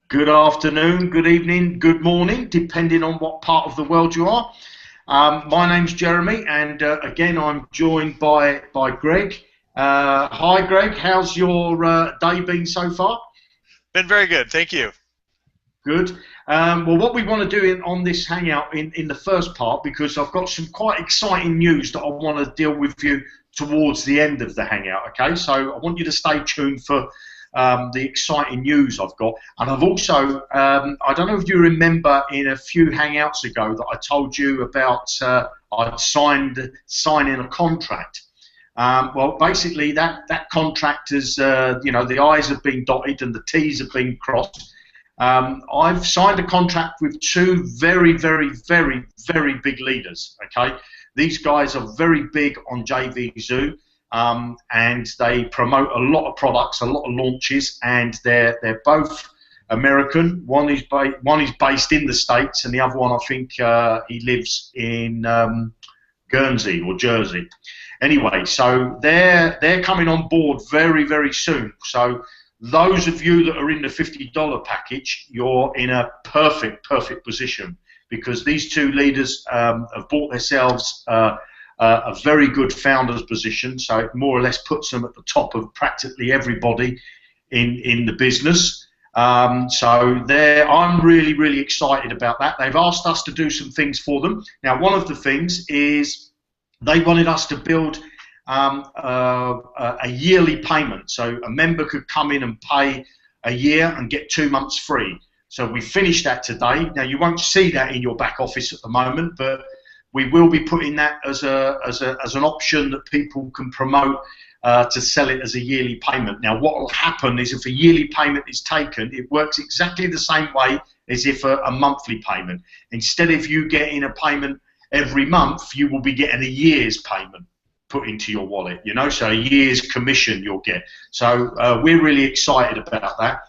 Good afternoon, good evening, good morning, depending on what part of the world you are. My name's Jeremy, and again, I'm joined by Greg. Hi, Greg. How's your day been so far? Been very good, thank you. Good. Well, what we want to do on this hangout in the first part, because I've got some quite exciting news that I want to deal with you towards the end of the hangout. Okay, so I want you to stay tuned for the exciting news I've got. And I've also, I don't know if you remember in a few hangouts ago that I told you about I'd signing a contract. Well, basically that contract is, the I's have been dotted and the T's have been crossed. I've signed a contract with two very, very, very, very big leaders. Okay, these guys are very big on JV Zoo, and they promote a lot of products, a lot of launches, and they're both American. One is based in the States, and the other one I think he lives in Guernsey or Jersey. Anyway, so they're coming on board very, very soon. So those of you that are in the $50 package, you're in a perfect position, because these two leaders have bought themselves a very good founder's position, so it more or less puts them at the top of practically everybody in the business. I'm really excited about that. They've asked us to do some things for them. Now, one of the things is they wanted us to build a yearly payment, so a member could come in and pay a year and get 2 months free. So we finished that today. Now, you won't see that in your back office at the moment, but we will be putting that as an option that people can promote to sell it as a yearly payment. Now, what will happen is if a yearly payment is taken, it works exactly the same way as if a monthly payment. Instead of you getting a payment every month, you will be getting a year's payment put into your wallet, so a year's commission you'll get. So we're really excited about that.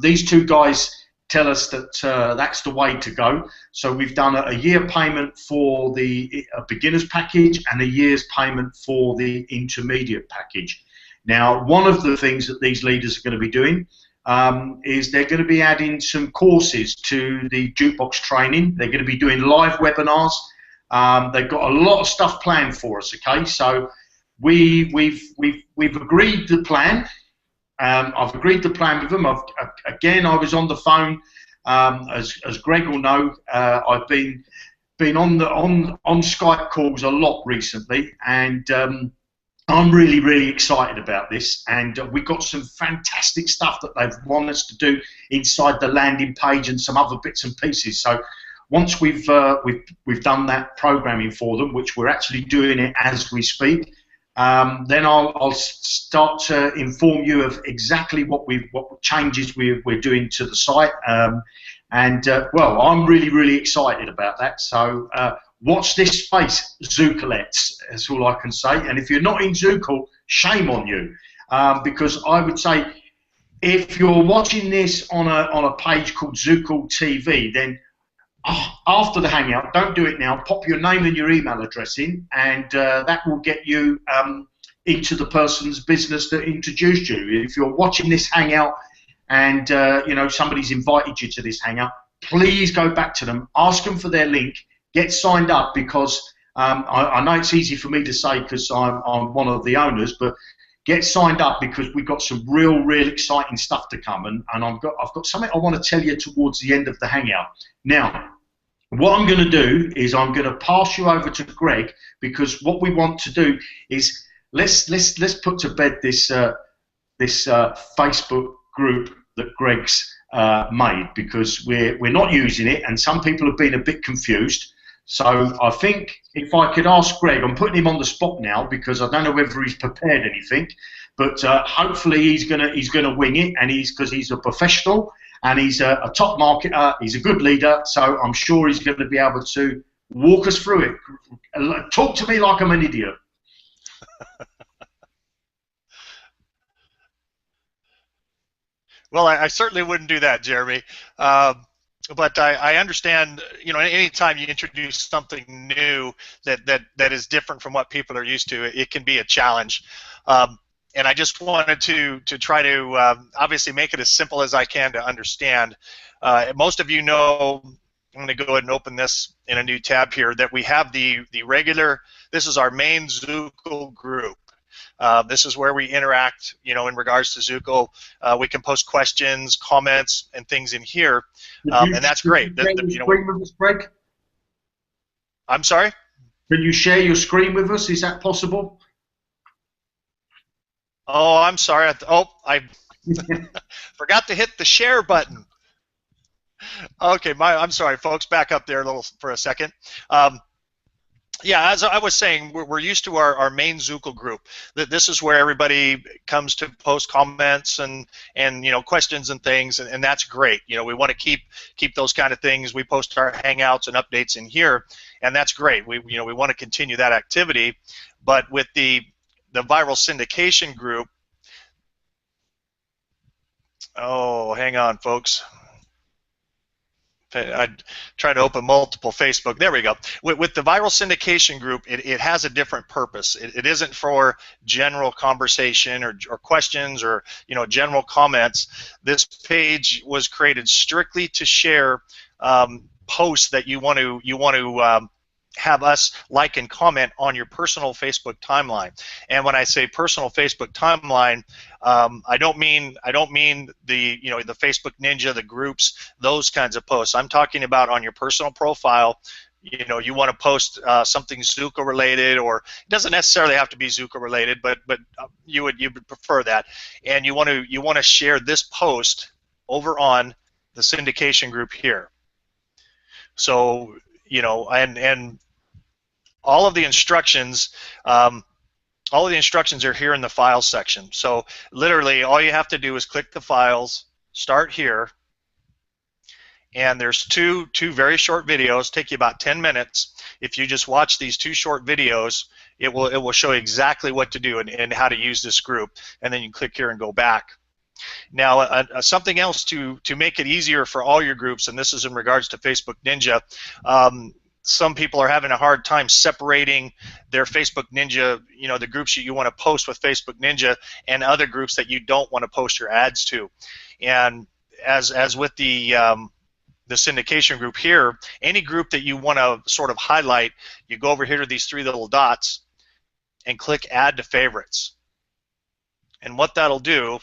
These two guys tell us that that's the way to go. So we've done a year payment for the beginner's package and a year's payment for the intermediate package. Now, one of the things that these leaders are going to be doing is they're going to be adding some courses to the jukebox training. They're going to be doing live webinars. They've got a lot of stuff planned for us. Okay, so we've agreed the plan. I've agreed the plan with them. I was on the phone, as Greg will know. I've been on Skype calls a lot recently, and I'm really excited about this. And we've got some fantastic stuff that they've wanted us to do inside the landing page and some other bits and pieces. So once we've done that programming for them, which we're actually doing it as we speak, then I'll start to inform you of exactly what changes we're doing to the site. Well, I'm really excited about that. So watch this space, Zukulettes. That's all I can say. And if you're not in Zukul, shame on you, because I would say if you're watching this on a page called Zukul TV, then after the hangout, don't do it now, pop your name and your email address in, and that will get you into the person's business that introduced you. If you're watching this hangout and somebody's invited you to this hangout, please go back to them, ask them for their link, get signed up, because I know it's easy for me to say because I'm one of the owners, but get signed up, because we've got some real exciting stuff to come, and I've got something I want to tell you towards the end of the hangout. Now, what I'm going to do is I'm going to pass you over to Greg, because what we want to do is let's put to bed this Facebook group that Greg's made, because we're not using it, and some people have been a bit confused. So I think if I could ask Greg, I'm putting him on the spot now because I don't know whether he's prepared anything, but hopefully he's gonna wing it, and because he's a professional and he's a top marketer, he's a good leader, so I'm sure he's going to be able to walk us through it. Talk to me like I'm an idiot. Well, I certainly wouldn't do that, Jeremy. But I understand, anytime you introduce something new that is different from what people are used to, it can be a challenge. and I just wanted to try to obviously make it as simple as I can to understand. Most of you know, I'm going to go ahead and open this in a new tab here, that we have the regular, this is our main Zukul group. This is where we interact, you know, in regards to Zukul. We can post questions, comments, and things in here, and that's great. You know, screen with us, Greg? I'm sorry? Can you share your screen with us? Is that possible? Oh, I'm sorry. I forgot to hit the share button. Okay, I'm sorry, folks. Back up there a little for a second. Yeah, as I was saying, we're used to our main Zukul group. This is where everybody comes to post comments and you know, questions and things, and that's great. You know, we want to keep those kind of things. We post our Hangouts and updates in here, and that's great. We want to continue that activity, but with the viral syndication group. Oh, hang on, folks. I try to open multiple Facebook. There we go. With the viral syndication group, it has a different purpose. It isn't for general conversation or questions or, you know, general comments. This page was created strictly to share posts that you want to have us like and comment on your personal Facebook timeline. And when I say personal Facebook timeline, I don't mean the, you know, the Facebook Ninja, the groups, those kinds of posts. I'm talking about on your personal profile. You know, you want to post something Zukul related, or it doesn't necessarily have to be Zukul related, but you would prefer that, and you want to share this post over on the syndication group here. So, you know, and all of the instructions, are here in the files section. So literally, all you have to do is click the files, start here, and there's two very short videos. Take you about 10 minutes. If you just watch these 2 short videos, it will show you exactly what to do and how to use this group. And then you click here and go back. Now, something else to make it easier for all your groups, and this is in regards to Facebook Ninja. Some people are having a hard time separating their Facebook Ninja, you know, the groups that you want to post with Facebook Ninja and other groups that you don't want to post your ads to. And as with the syndication group here, any group that you want to sort of highlight, you go over here to these 3 little dots and click Add to Favorites. And what that'll do,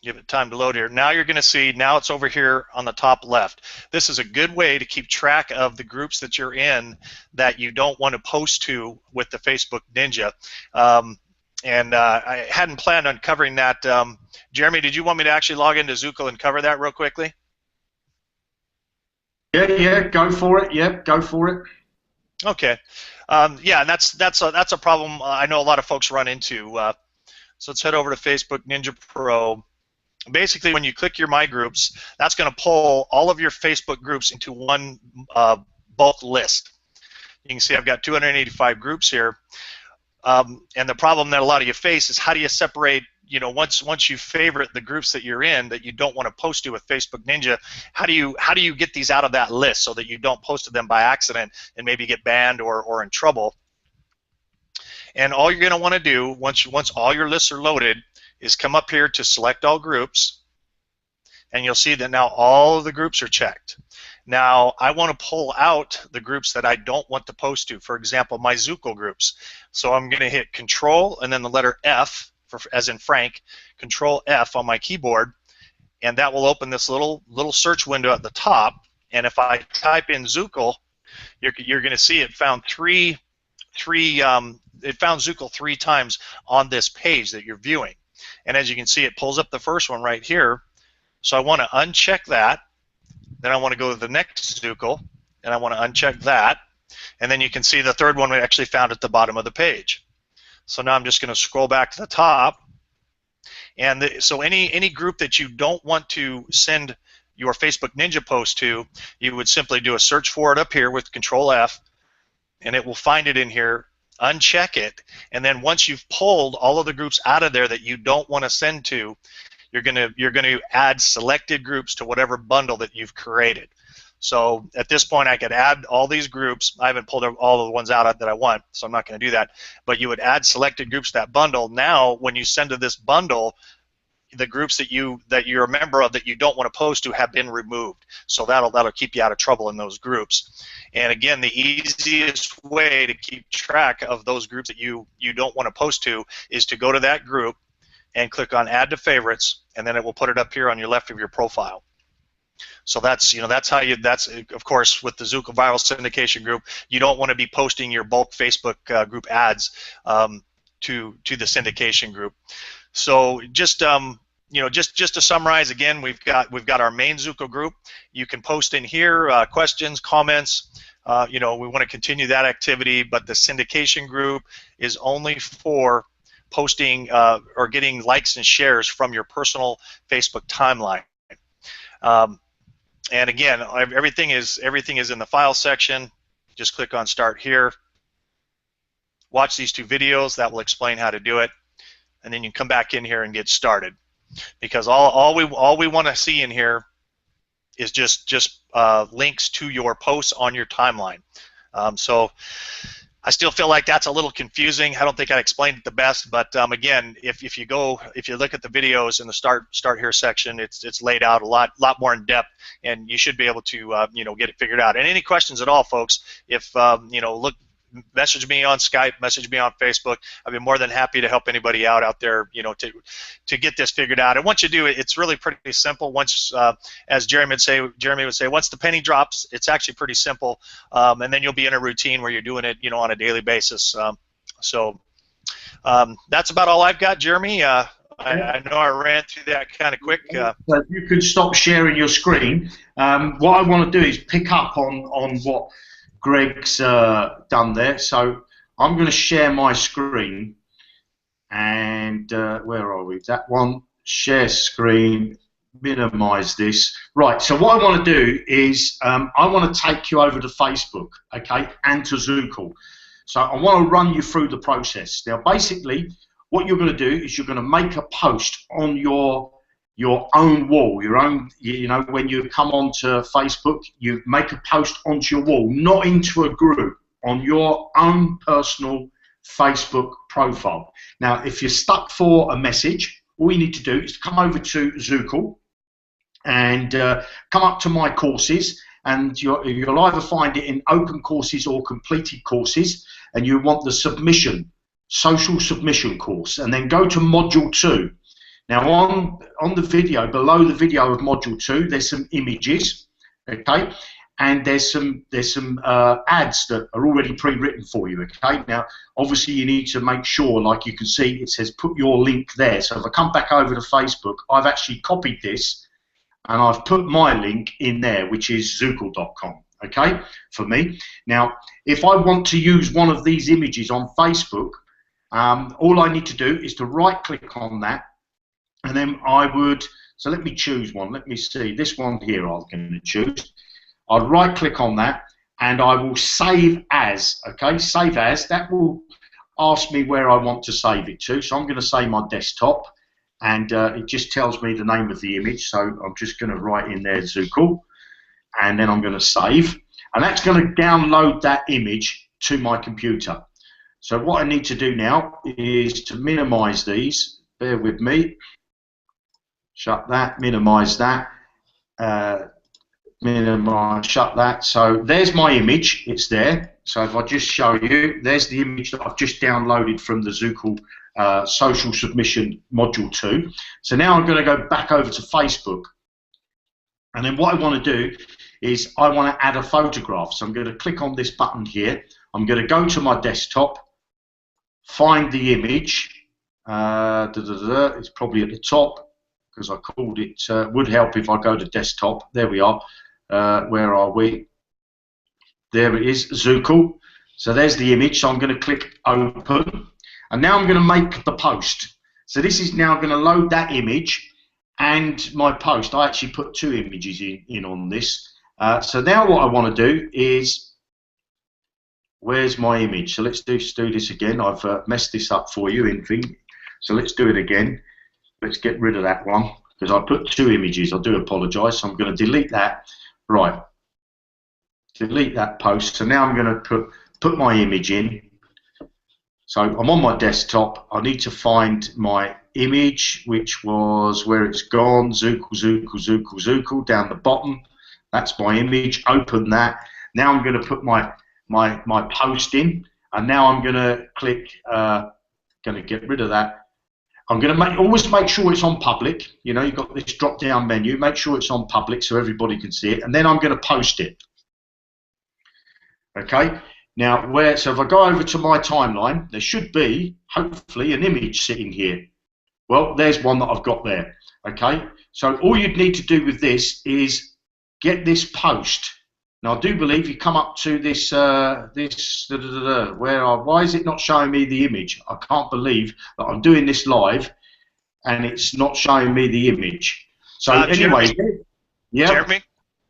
give it time to load here. Now you're going to see, now it's over here on the top left. This is a good way to keep track of the groups that you're in that you don't want to post to with the Facebook Ninja. I hadn't planned on covering that. Jeremy, did you want me to actually log into Zukul and cover that real quickly? Yeah, go for it. Yep, go for it. Okay. Yeah, and that's a problem I know a lot of folks run into. So let's head over to Facebook Ninja Pro. Basically, when you click your My Groups, that's going to pull all of your Facebook groups into one bulk list. You can see I've got 285 groups here. And the problem that a lot of you face is, how do you separate, you know, once you favorite the groups that you're in that you don't want to post to with Facebook Ninja, how do you get these out of that list so that you don't post to them by accident and maybe get banned or in trouble? And all you're going to want to do once all your lists are loaded is come up here to select all groups, and you'll see that now all of the groups are checked. Now I want to pull out the groups that I don't want to post to, for example, my Zukul groups. So I'm going to hit Control and then the letter F, as in Frank, Control F on my keyboard, and that will open this little search window at the top. And if I type in Zukul, you're going to see it found it found Zukul 3 times on this page that you're viewing. And as you can see, it pulls up the first one right here. So I want to uncheck that. Then I want to go to the next Zukul, and I want to uncheck that. And then you can see the third one we actually found at the bottom of the page. So now I'm just going to scroll back to the top. And so any group that you don't want to send your Facebook Ninja post to, you would simply do a search for it up here with Control F, and it will find it in here. Uncheck it, and then once you've pulled all of the groups out of there that you don't want to send to, you're going to add selected groups to whatever bundle that you've created. So at this point, I could add all these groups. I haven't pulled all of the ones out that I want, so I'm not going to do that. But you would add selected groups to that bundle. Now, when you send to this bundle, the groups that you're a member of that you don't want to post to have been removed. So that'll keep you out of trouble in those groups. And again, the easiest way to keep track of those groups that you don't want to post to is to go to that group and click on Add to Favorites, and then it will put it up here on your left of your profile. So that's how that's of course with the Zukul Viral Syndication Group, you don't want to be posting your bulk Facebook group ads to the syndication group. So just just to summarize again, we've got our main Zukul group. You can post in here questions, comments. We want to continue that activity, but the syndication group is only for posting or getting likes and shares from your personal Facebook timeline. And again, everything is in the file section. Just click on Start here. Watch these 2 videos. That will explain how to do it. And then you can come back in here and get started. Because all we want to see in here is just links to your posts on your timeline. So I still feel like that's a little confusing. I don't think I explained it the best, but again, if you look at the videos in the start here section, it's laid out a lot more in depth, and you should be able to get it figured out. And any questions at all, folks, if message me on Skype, message me on Facebook. I'd be more than happy to help anybody out there, to get this figured out. And once you do it, it's really pretty simple. Once, as Jeremy would say, once the penny drops, it's actually pretty simple, and then you'll be in a routine where you're doing it, on a daily basis. So that's about all I've got, Jeremy. I know I ran through that kind of quick. So if you could stop sharing your screen, what I want to do is pick up on what Greg's done there. So I'm going to share my screen, and where are we? That one, share screen, minimize this. Right, so what I want to do is I want to take you over to Facebook, okay, and to Zukul. So I want to run you through the process. Now basically what you're going to do is you're going to make a post on your own wall, when you come onto Facebook, you make a post onto your wall, not into a group, on your own personal Facebook profile. Now, if you're stuck for a message, all you need to do is come over to Zukul and come up to My Courses, and you'll either find it in Open Courses or Completed Courses, and you want the Social Submission course, and then go to Module 2. Now on the video, below the video of Module 2, there's some images, okay, and there's some ads that are already pre-written for you, okay. Now obviously you need to make sure, like you can see, it says put your link there. So if I come back over to Facebook, I've actually copied this and I've put my link in there, which is zukul.com, okay, for me. Now if I want to use one of these images on Facebook, all I need to do is to right click on that. And then so let me choose one. Let me see, this one here I'm going to choose. I'll right click on that and I will save as, okay, save as. That will ask me where I want to save it to. So I'm going to say my desktop, and it just tells me the name of the image. So I'm just going to write in there Zukul, and then I'm going to save. And that's going to download that image to my computer. So what I need to do now is to minimize these. Bear with me. Shut that, minimize that, minimize, shut that. So there's my image, it's there. So if I just show you, there's the image that I've just downloaded from the Zukul Social Submission Module 2. So now I'm going to go back over to Facebook. And then what I want to do is I want to add a photograph. So I'm going to click on this button here. I'm going to go to my desktop, find the image. It's probably at the top, because I called it, would help if I go to desktop. There we are. Where are we? There it is, Zukul. So there's the image. So I'm going to click open. And now I'm going to make the post. So this is now going to load that image and my post. I actually put 2 images in on this. So now what I want to do is, where's my image? So let's do this again. I've messed this up for you in thing. So let's do it again. Let's get rid of that one because I put 2 images. I do apologise. So I'm going to delete that. Right. delete that post. So now I'm going to put my image in. So I'm on my desktop. I need to find my image, which was where it's gone. Zukul, Zukul, Zukul, Zukul down the bottom. That's my image. Open that. Now I'm going to put my post in, and now I'm going to click. Going to get rid of that. I'm going to always make sure it's on public. You know, you've got this drop-down menu. Make sure it's on public so everybody can see it, and then I'm going to post it. Okay. Now, so if I go over to my timeline, there should be, hopefully, an image sitting here. Well, there's one that I've got there. Okay. So all you'd need to do with this is get this post. Now, I do believe you come up to this, why is it not showing me the image? I can't believe that I'm doing this live and it's not showing me the image. So anyway, yeah. Jeremy,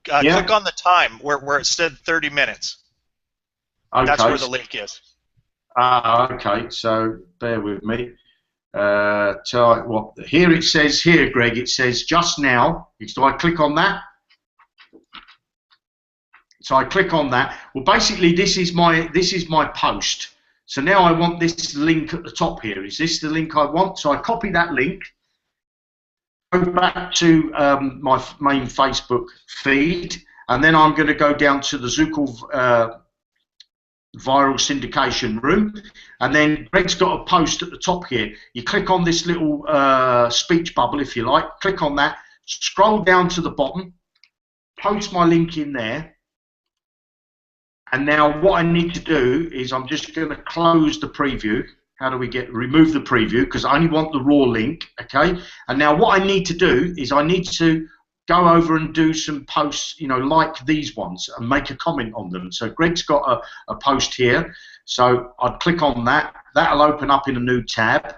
click on the time where it said 30 minutes. Okay. That's where the link is. Okay, so bear with me. Here it says, Greg, it says just now. So I click on that. So I click on that. Well, basically, this is my post. So now I want this link at the top here. Is this the link I want? So I copy that link, go back to my main Facebook feed, and then I'm going to go down to the Zukul viral syndication room, and then Greg's got a post at the top here. You click on this little speech bubble, if you like. Click on that. Scroll down to the bottom. Post my link in there. And now what I need to do is I'm just going to close the preview. How do we remove the preview? Because I only want the raw link, okay? And now what I need to do is I need to go over and do some posts, you know, like these ones and make a comment on them. So Greg's got a post here. So I'd click on that. That'll open up in a new tab.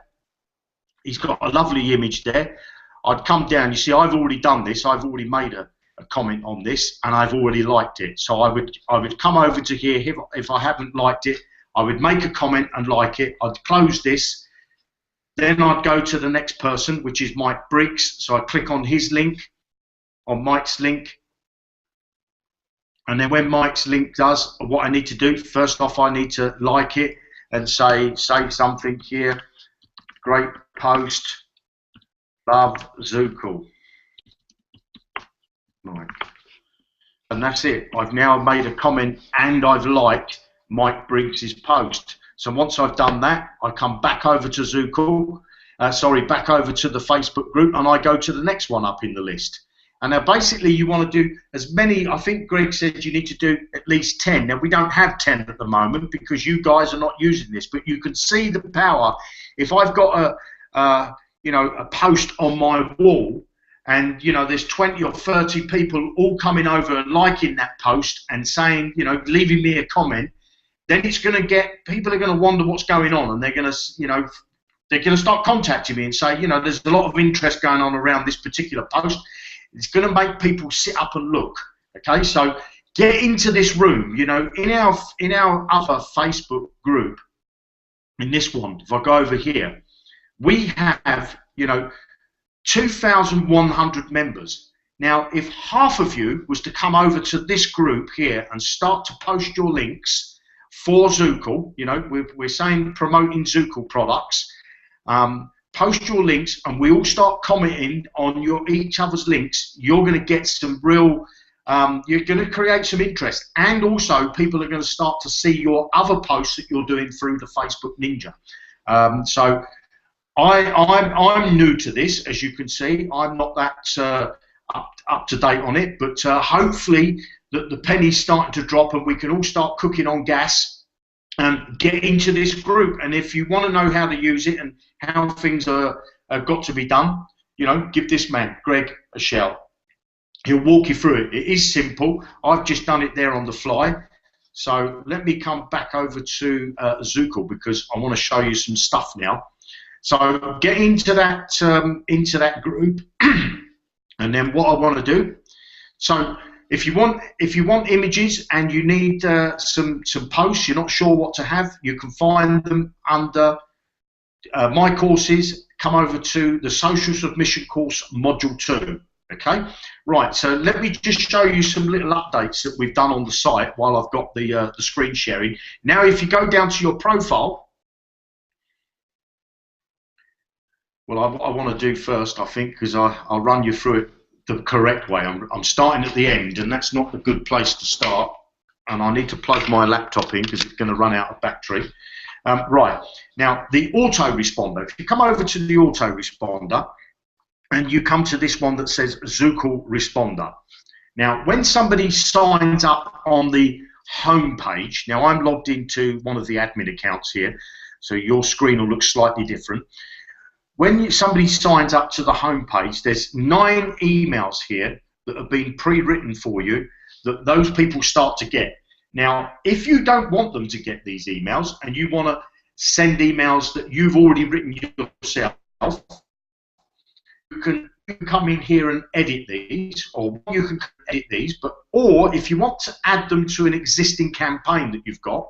He's got a lovely image there. I'd come down. You see, I've already done this. I've already made a comment on this, and I've already liked it. So I would come over to here. If I haven't liked it, I would make a comment and like it. I'd close this. Then I'd go to the next person, which is Mike Briggs. So I click on his link, on Mike's link. And then when Mike's link does, what I need to do, first off, I need to like it and say something here. Great post. Love Zukul. Right. And that's it. I've now made a comment and I've liked Mike Briggs's post. So once I've done that, I come back over to Zukul, back over to the Facebook group, and I go to the next one up in the list. And now basically you want to do as many, I think Greg said you need to do at least 10. Now we don't have 10 at the moment because you guys are not using this, but you can see the power. If I've got a post on my wall, and you know there's 20 or 30 people all coming over and liking that post and saying, you know, leaving me a comment, then it's going to get, people are going to wonder what's going on, and they're going to, you know, they're going to start contacting me and say, you know, there's a lot of interest going on around this particular post. It's going to make people sit up and look. Okay, so get into this room. You know, in our other Facebook group, in this one, if I go over here, we have, you know, 2,100 members. Now, if half of you was to come over to this group here and start to post your links for Zukul, you know, we're saying promoting Zukul products, post your links, and we all start commenting on each other's links, you're going to get some real, you're going to create some interest, and also people are going to start to see your other posts that you're doing through the Facebook Ninja. So I'm new to this, as you can see. I'm not that up to date on it, but hopefully the penny's starting to drop and we can all start cooking on gas and get into this group. And if you want to know how to use it and how things are got to be done, you know, give this man, Greg, a shout. He'll walk you through it. It is simple. I've just done it there on the fly. So let me come back over to Zukul because I want to show you some stuff now. So get into that group, and then what I want to do. So if you want images and you need some posts, you're not sure what to have, you can find them under my courses. Come over to the Social Submission course Module 2. Okay, right, so let me just show you some little updates that we've done on the site while I've got the screen sharing. Now, if you go down to your profile, well, I want to do first, I think, because I'll run you through it the correct way. I'm starting at the end, and that's not a good place to start, and I need to plug my laptop in because it's going to run out of battery. Right, now, the autoresponder, if you come over to the autoresponder, and you come to this one that says Zukul Responder. Now, when somebody signs up on the home page, now I'm logged into one of the admin accounts here, so your screen will look slightly different. When somebody signs up to the home page, there's 9 emails here that have been pre-written for you that those people start to get. Now, if you don't want them to get these emails and you want to send emails that you've already written yourself, you can come in here and edit these, or you can edit these, or if you want to add them to an existing campaign that you've got.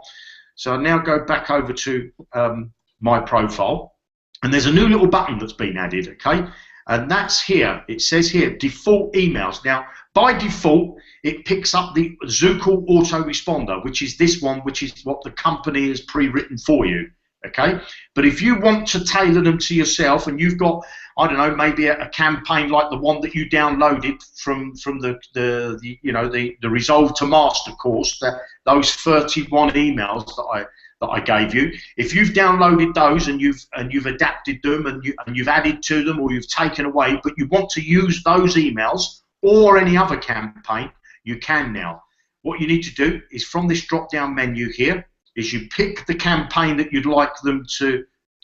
So I now go back over to my profile, and there's a new little button that's been added, okay? And that's here. It says here, default emails. Now, by default, it picks up the Zukul autoresponder, which is this one, which is what the company has pre-written for you. Okay, but if you want to tailor them to yourself, and you've got, I don't know, maybe a campaign like the one that you downloaded from the Resolve to Master course, those 31 emails that I gave you, if you've downloaded those and you've adapted them and you've added to them or you've taken away, but you want to use those emails or any other campaign, you can now. What you need to do is from this drop-down menu here, is you pick the campaign that you'd like them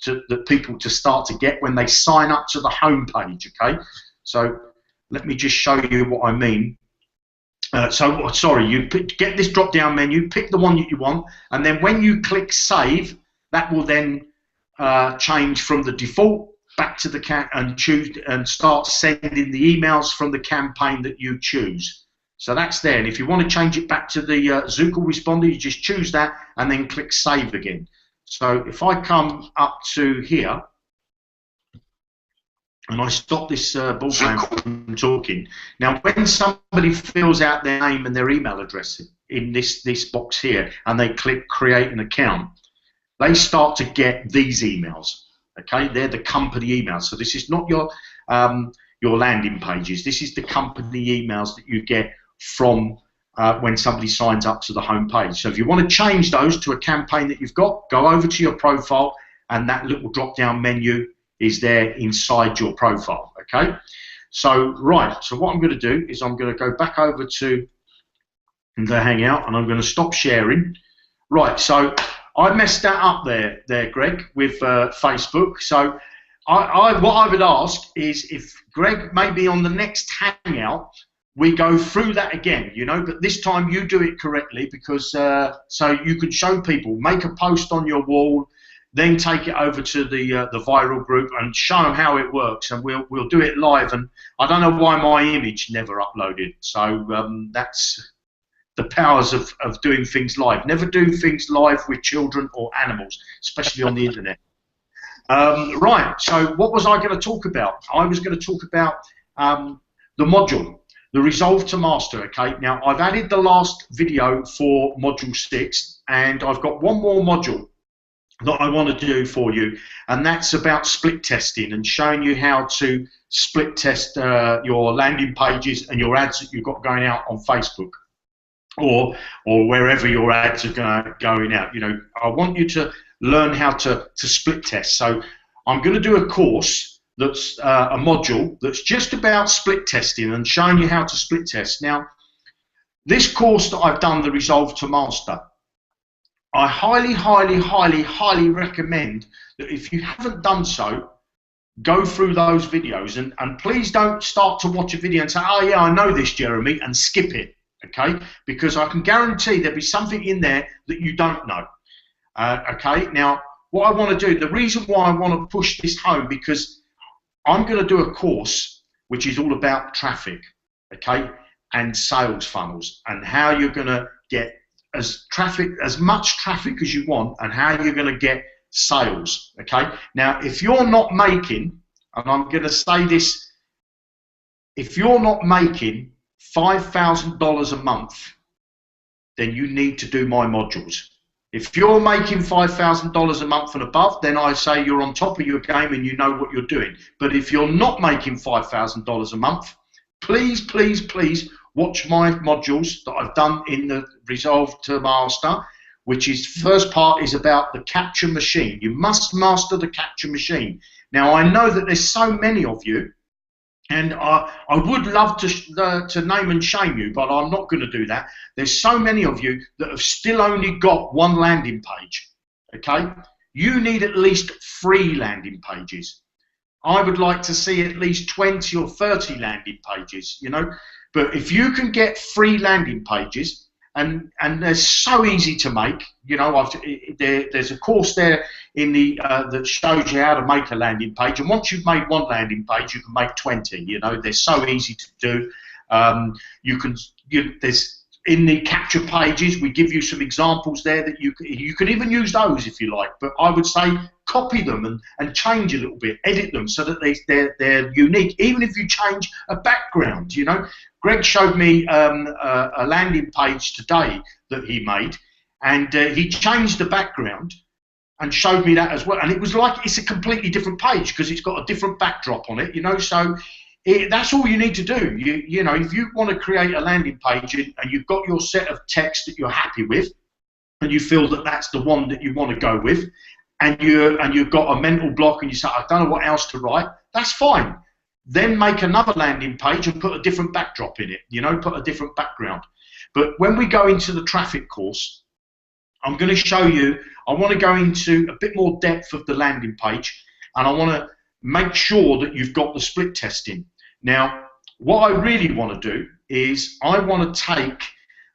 the people to start to get when they sign up to the home page, okay? So let me just show you what I mean. You get this drop-down menu, pick the one that you want, and then when you click save, that will then change from the default back to the and start sending the emails from the campaign that you choose. So that's there, and if you want to change it back to the Zukul responder, you just choose that and then click save again. So if I come up to here and I stop this ball game from talking, now when somebody fills out their name and their email address in this box here and they click create an account, they start to get these emails. Okay, they're the company emails. So this is not your landing pages. This is the company emails that you get from when somebody signs up to the home page. So if you want to change those to a campaign that you've got, go over to your profile, and that little drop-down menu is there inside your profile. Okay, so so what I'm going to do is I'm going to go back over to the Hangout, and I'm going to stop sharing. Right, so I messed that up there, Greg, with Facebook. So what I would ask is if Greg, maybe on the next Hangout, we go through that again, but this time you do it correctly, because so you can show people, make a post on your wall, then take it over to the viral group and show them how it works, and we'll do it live. And I don't know why my image never uploaded, so that's the powers of doing things live. Never do things live with children or animals, especially on the internet. Right, so what was I going to talk about? I was going to talk about the module, the Resolve to Master. Okay, now I've added the last video for module 6, and I've got one more module that I want to do for you, and that's about split testing and showing you how to split test your landing pages and your ads that you've got going out on Facebook or wherever your ads are going out. I want you to learn how to split test. So I'm going to do a course that's a module that's just about split testing and showing you how to split test. Now, this course that I've done, the Resolve to Master, I highly, highly, highly, highly recommend that if you haven't done so, go through those videos, and please don't start to watch a video and say, oh yeah, I know this, Jeremy, and skip it, okay? Because I can guarantee there'll be something in there that you don't know. Okay, now what I want to do, the reason why I want to push this home, because I'm going to do a course which is all about traffic, okay, and sales funnels, and how you're going to get as much traffic as you want, and how you're going to get sales. Okay, now if you're not making, and I'm going to say this if you're not making $5,000 a month, then you need to do my modules. If you're making $5,000 a month and above, then I say you're on top of your game and you know what you're doing. But if you're not making $5,000 a month, please, please, please watch my modules that I've done in the Resolve to Master, which is, first part is about the capture machine. You must master the capture machine. Now, I know that there's so many of you, and I would love to name and shame you, but I'm not going to do that. There's so many of you that have still only got one landing page, okay? You need at least 3 landing pages. I would like to see at least 20 or 30 landing pages, you know? But if you can get 3 landing pages, and they're so easy to make, you know, there's a course there in the that shows you how to make a landing page, and once you've made 1 landing page, you can make 20. You know, they're so easy to do. There's in the capture pages, we give you some examples there that you can even use those if you like. But I would say copy them and change a little bit, edit them so that they're unique. Even if you change a background, you know. Greg showed me a landing page today that he made, and he changed the background and showed me that as well. And it was like it's a completely different page because it's got a different backdrop on it, you know. So that's all you need to do. You know, if you want to create a landing page and you've got your set of text that you're happy with, and you feel that that's the one that you want to go with, and you've got a mental block and you say, I don't know what else to write, that's fine. Then make another landing page and put a different backdrop in it, you know, put a different background. But when we go into the traffic course, I'm going to show you, I want to go into a bit more depth of the landing page, and I want to make sure that you've got the split testing. Now, what I really want to do is I want to take,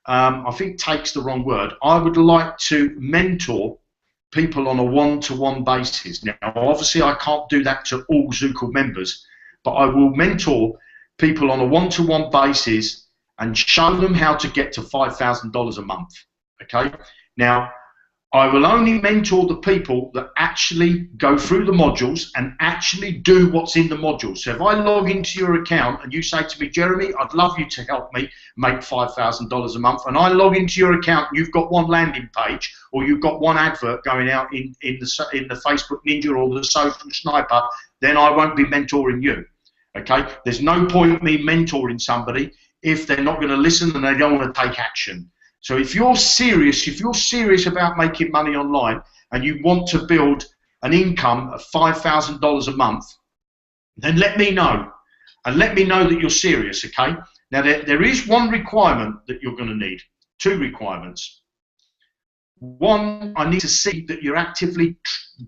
I think take's the wrong word, I would like to mentor people on a one-to-one basis. Now, obviously I can't do that to all Zukul members, but I will mentor people on a one-to-one basis and show them how to get to $5,000 a month, okay? Now, I will only mentor the people that actually go through the modules and actually do what's in the modules. So if I log into your account and you say to me, Jeremy, I'd love you to help me make $5,000 a month, and I log into your account and you've got 1 landing page or you've got 1 advert going out in the Facebook Ninja or the Social Sniper, then I won't be mentoring you, okay? There's no point me mentoring somebody if they're not going to listen and they don't want to take action. So if you're serious about making money online and you want to build an income of $5,000 a month, then let me know, and let me know that you're serious, okay? Now there is 1 requirement that you're going to need, 2 requirements. 1, I need to see that you're actively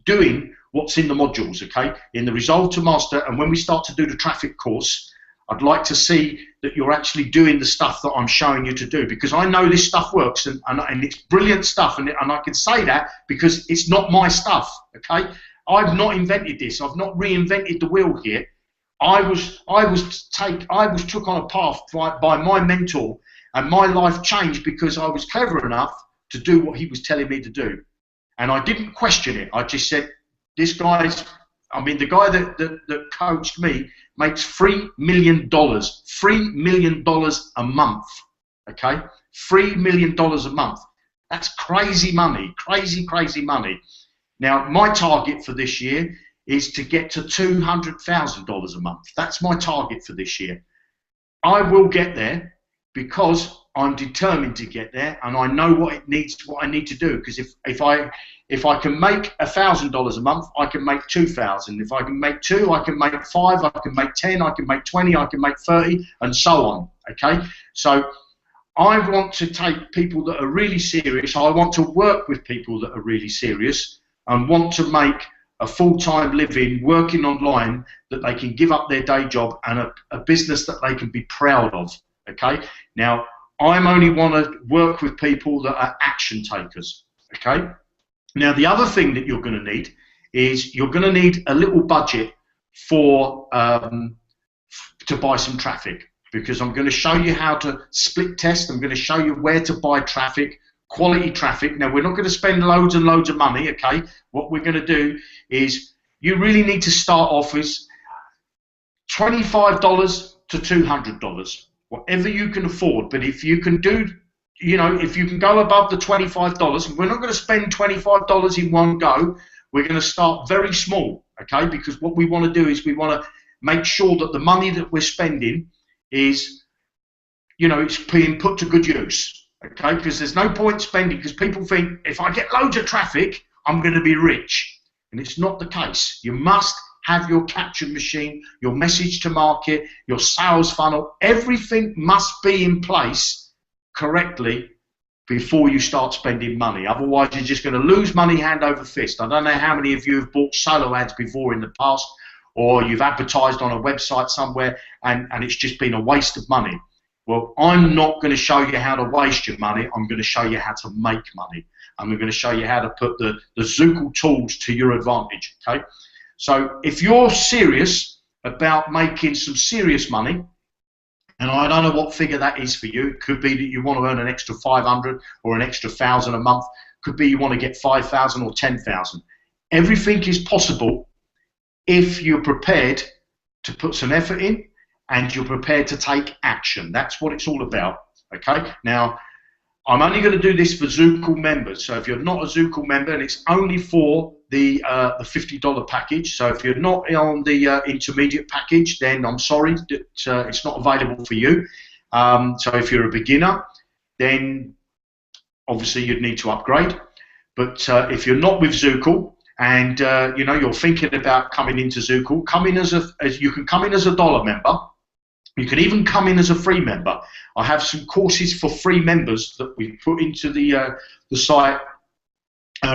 doing what's in the modules, okay, in the Resolve to Master, and when we start to do the traffic course, I'd like to see that you're actually doing the stuff that I'm showing you to do, because I know this stuff works and it's brilliant stuff, and I can say that because it's not my stuff, okay? I've not invented this. I've not reinvented the wheel here. I was took on a path by my mentor, and my life changed because I was clever enough to do what he was telling me to do, and I didn't question it. I just said, this guy's, I mean, the guy that coached me makes $3 million, $3 million a month, okay? $3 million a month. That's crazy money, crazy, crazy money. Now, my target for this year is to get to $200,000 a month. That's my target for this year. I will get there because I'm determined to get there, and I know what I need to do. Because if I can make $1,000 a month, I can make 2,000. If I can make 2, I can make 5. I can make 10. I can make 20. I can make 30, and so on. Okay. So I want to take people that are really serious. I want to work with people that are really serious and want to make a full-time living working online that they can give up their day job and a business that they can be proud of. Okay. Now, I only want to work with people that are action takers, okay? Now, the other thing that you're going to need is you're going to need a little budget for to buy some traffic, because I'm going to show you how to split test. I'm going to show you where to buy traffic, quality traffic. Now, we're not going to spend loads and loads of money, okay? What we're going to do is you really need to start off with $25 to $200, whatever you can afford. But if you can do, if you can go above the $25, and we're not going to spend $25 in one go, we're going to start very small, okay? Because what we want to do is we want to make sure that the money that we're spending is, it's being put to good use, okay? Because there's no point spending, because people think, if I get loads of traffic, I'm going to be rich. And it's not the case. You must have your capture machine, your message to market, your sales funnel. Everything must be in place correctly before you start spending money. Otherwise, you're just going to lose money hand over fist. I don't know how many of you have bought solo ads before in the past, or you've advertised on a website somewhere and it's just been a waste of money. Well, I'm not going to show you how to waste your money. I'm going to show you how to make money. And we're going to show you how to put the Zukul tools to your advantage, okay? So if you're serious about making some serious money, and I don't know what figure that is for you, it could be that you want to earn an extra 500 or an extra 1,000 a month, could be you want to get 5,000 or 10,000. Everything is possible if you're prepared to put some effort in and you're prepared to take action. That's what it's all about, okay? Now, I'm only going to do this for Zukul members. So if you're not a Zukul member, and it's only for the $50 package. So if you're not on the intermediate package, then I'm sorry that it's not available for you. So if you're a beginner, then obviously you'd need to upgrade. But if you're not with Zukul and you're thinking about coming into Zukul, you can come in as a dollar member. You can even come in as a free member. I have some courses for free members that we put into the site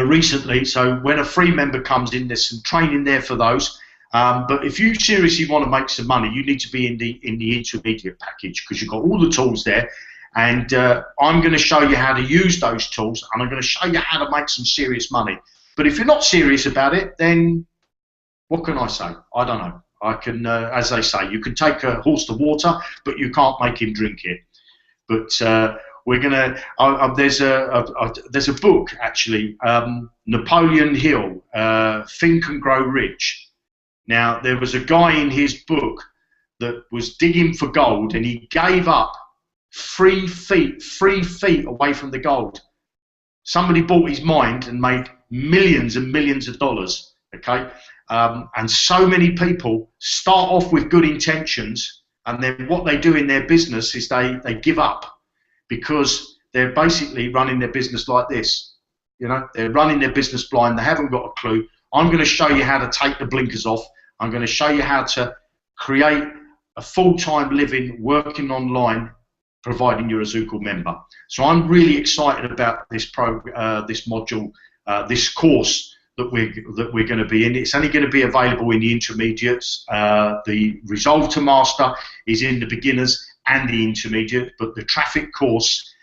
recently. So when a free member comes in, there's some training there for those. But if you seriously want to make some money, you need to be in the intermediate package, because you've got all the tools there. And I'm going to show you how to use those tools, and I'm going to show you how to make some serious money. But if you're not serious about it, then what can I say? I don't know. I can, as they say, you can take a horse to water, but you can't make him drink it. But we're gonna. There's a book actually, Napoleon Hill, Think and Grow Rich. Now there was a guy in his book that was digging for gold, and he gave up 3 feet away from the gold. Somebody bought his mind and made millions and millions of dollars. Okay. And so many people start off with good intentions, and then what they do in their business is they give up, because they're basically running their business like this. They're running their business blind. They haven't got a clue. I'm going to show you how to take the blinkers off. I'm going to show you how to create a full-time living working online, providing you're a Zukul member. So I'm really excited about this module, this course that we're going to be in. It's only going to be available in the intermediates. The Resolve to Master is in the beginners and the intermediate, but the traffic course,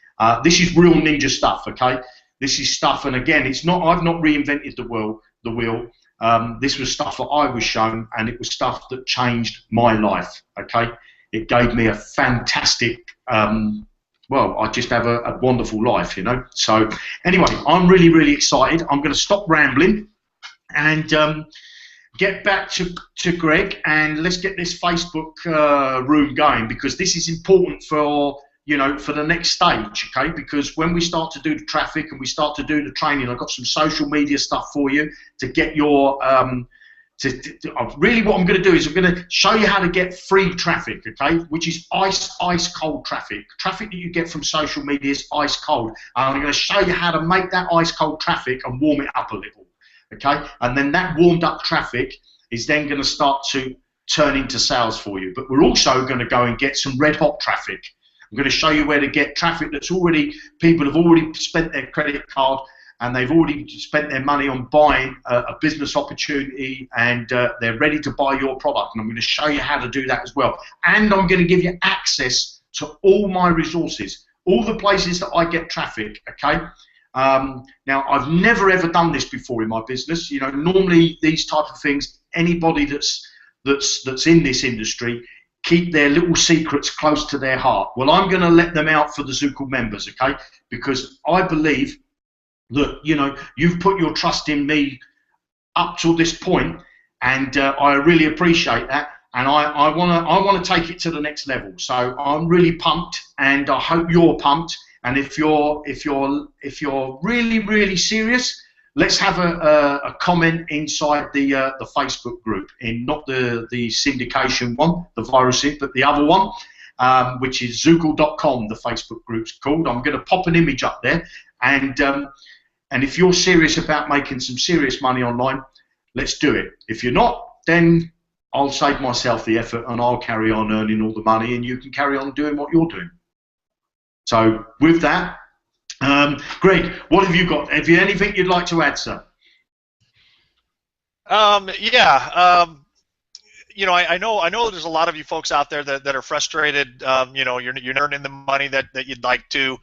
this is real ninja stuff, okay? This is stuff, and again, I've not reinvented the wheel. This was stuff that I was shown, and it was stuff that changed my life, okay? It gave me a fantastic, I just have a wonderful life, So anyway, I'm really, really excited. I'm going to stop rambling and get back to Greg, and let's get this Facebook room going, because this is important for the next stage, okay? Because when we start to do the traffic and we start to do the training, I've got some social media stuff for you to get your really what I'm going to do is I'm going to show you how to get free traffic, okay, which is ice cold traffic. Traffic that you get from social media is ice cold, and I'm going to show you how to make that ice cold traffic and warm it up a little, okay? And then that warmed up traffic is then going to start to turn into sales for you. But we're also going to go and get some red hot traffic. I'm going to show you where to get traffic that's people have already spent their credit card, and they've already spent their money on buying a business opportunity, and they're ready to buy your product. And I'm going to show you how to do that as well. And I'm going to give you access to all my resources, all the places that I get traffic, okay? Now, I've never ever done this before in my business. Normally these type of things, anybody that's in this industry keep their little secrets close to their heart. Well, I'm going to let them out for the Zukul members, okay? Because I believe that, you've put your trust in me up till this point, and I really appreciate that. and I wanna take it to the next level. So I'm really pumped, and I hope you're pumped. And if you're really serious, let's have a comment inside the Facebook group, in not the syndication one, the virus, but the other one, which is Zukul.com. The Facebook group's called. I'm going to pop an image up there, and if you're serious about making some serious money online, let's do it. If you're not, then I'll save myself the effort, and I'll carry on earning all the money, and you can carry on doing what you're doing. So with that, Greg, what have you got? Have you anything you'd like to add, sir? You know, I know there's a lot of you folks out there that are frustrated. You know, you're not earning the money that you'd like to.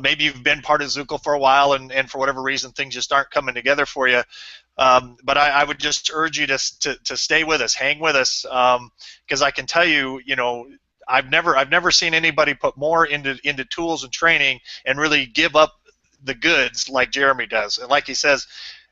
Maybe you've been part of Zukul for a while, and for whatever reason things just aren't coming together for you. But I would just urge you to stay with us, hang with us, because I can tell you, you know, I've never seen anybody put more into tools and training and really give up the goods like Jeremy does. And like he says,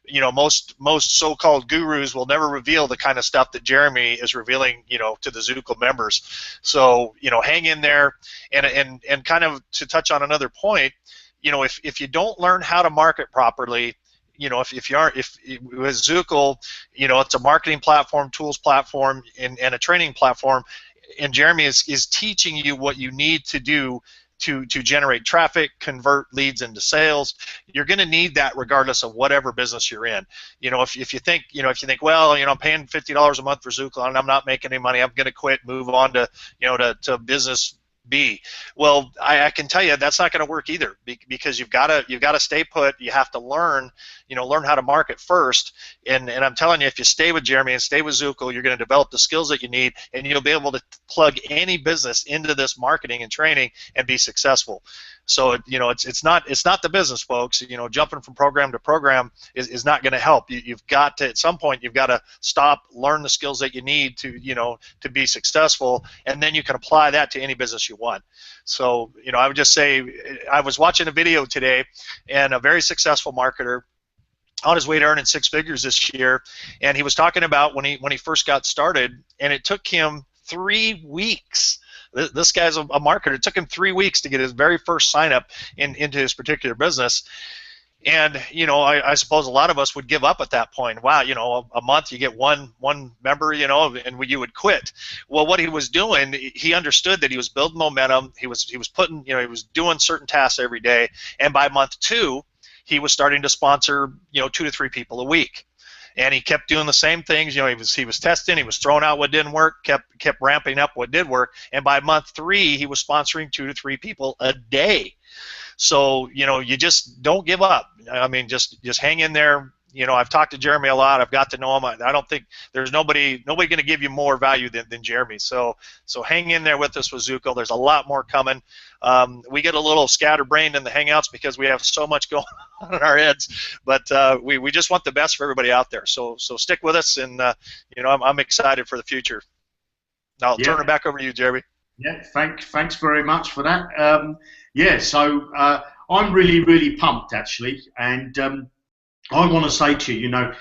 you know, most so-called gurus will never reveal the kind of stuff that Jeremy is revealing, you know, to the Zukul members. So, you know, hang in there, and kind of to touch on another point, you know, if you don't learn how to market properly, you know, if with Zukul, you know, it's a marketing platform, tools platform, and a training platform, and Jeremy is teaching you what you need to do to generate traffic, convert leads into sales. You're going to need that regardless of whatever business you're in. You know, if you think, well, you know, I'm paying $50 a month for Zukul and I'm not making any money, I'm going to quit, move on to, you know, to business B. Well, I can tell you that's not going to work either, because you've got to stay put. You have to learn how to market first. And I'm telling you, if you stay with Jeremy and stay with Zukul, you're going to develop the skills that you need, and you'll be able to plug any business into this marketing and training and be successful. So, you know, it's not the business, folks. You know, jumping from program to program is not going to help. You've got to, at some point, you've got to stop, learn the skills that you need to, you know, to be successful, and then you can apply that to any business you want. So, you know, I would just say, I was watching a video today, and a very successful marketer on his way to earning 6 figures this year, and he was talking about when he first got started, and it took him 3 weeks. This guy's a marketer. It took him 3 weeks to get his very first sign up into his particular business. And, you know, I suppose a lot of us would give up at that point. Wow, you know, a month you get one member, you know, and you would quit. Well, what he was doing, he understood that he was building momentum. He was putting, you know, he was doing certain tasks every day. And by month 2, he was starting to sponsor, you know, 2 to 3 people a week. And he kept doing the same things. You know, he was testing, he was throwing out what didn't work, kept ramping up what did work, and by month 3, he was sponsoring 2 to 3 people a day. So, you know, you just don't give up. I mean, just hang in there. You know, I've talked to Jeremy a lot. I've got to know him. I don't think there's nobody going to give you more value than Jeremy. So hang in there with us with Zukul. There's a lot more coming. We get a little scatterbrained in the Hangouts because we have so much going on in our heads, but we just want the best for everybody out there. So stick with us, and you know, I'm excited for the future. Now I'll turn it back over to you, Jeremy. Yeah, thanks very much for that. Yeah, so I'm really pumped, actually, and I want to say to you, you know,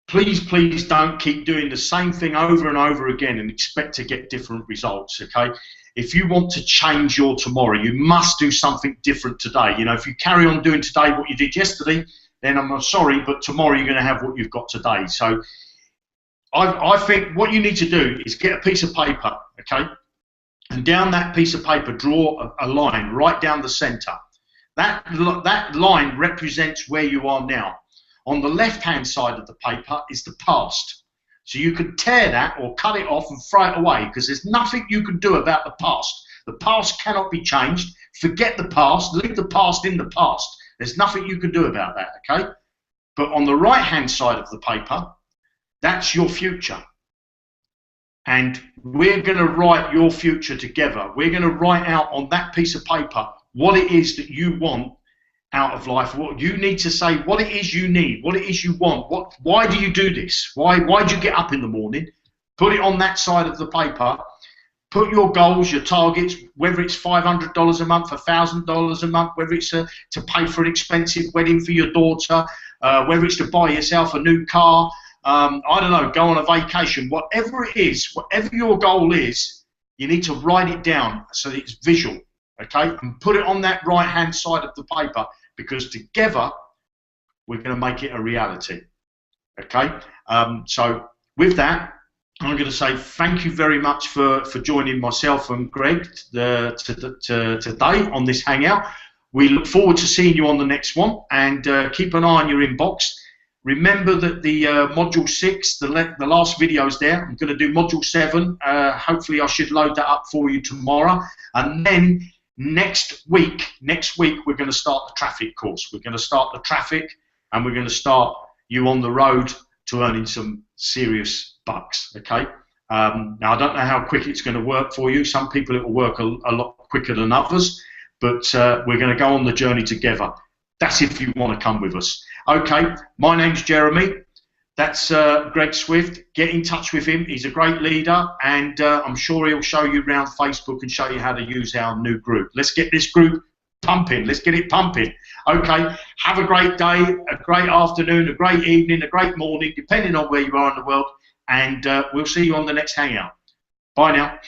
please don't keep doing the same thing over and over again and expect to get different results, okay? If you want to change your tomorrow, you must do something different today. You know, if you carry on doing today what you did yesterday, then I'm sorry, but tomorrow you're going to have what you've got today. So I think what you need to do is get a piece of paper, okay? And down that piece of paper, draw a line right down the center. That line represents where you are now. On the left-hand side of the paper is the past. So you could tear that or cut it off and throw it away, because there's nothing you can do about the past. The past cannot be changed. Forget the past. Leave the past in the past. There's nothing you can do about that, okay? But on the right-hand side of the paper, that's your future. And we're going to write your future together. We're going to write out on that piece of paper what it is that you want out of life, what you need to say, what it is you need, what it is you want, why do you do this, why do you get up in the morning, put it on that side of the paper, put your goals, your targets, whether it's $500 a month, $1,000 a month, whether it's to pay for an expensive wedding for your daughter, whether it's to buy yourself a new car, I don't know, go on a vacation, whatever it is, whatever your goal is, you need to write it down so that it's visual, okay? And put it on that right-hand side of the paper, because together we're going to make it a reality, okay? So with that, I'm going to say thank you very much for joining myself and Greg today on this Hangout. We look forward to seeing you on the next one, and keep an eye on your inbox. Remember that the Module 6, the last video is there. I'm going to do Module 7. Hopefully I should load that up for you tomorrow. And then next week we're going to start the traffic course. We're going to start the traffic, and we're going to start you on the road to earning some serious bucks, okay? Now, I don't know how quick it's going to work for you. Some people it will work a lot quicker than others, but we're going to go on the journey together. That's if you want to come with us. Okay, my name's Jeremy. That's Greg Swift. Get in touch with him. He's a great leader, and I'm sure he'll show you around Facebook and show you how to use our new group. Let's get this group pumping. Let's get it pumping. Okay, have a great day, a great afternoon, a great evening, a great morning, depending on where you are in the world, and we'll see you on the next Hangout. Bye now.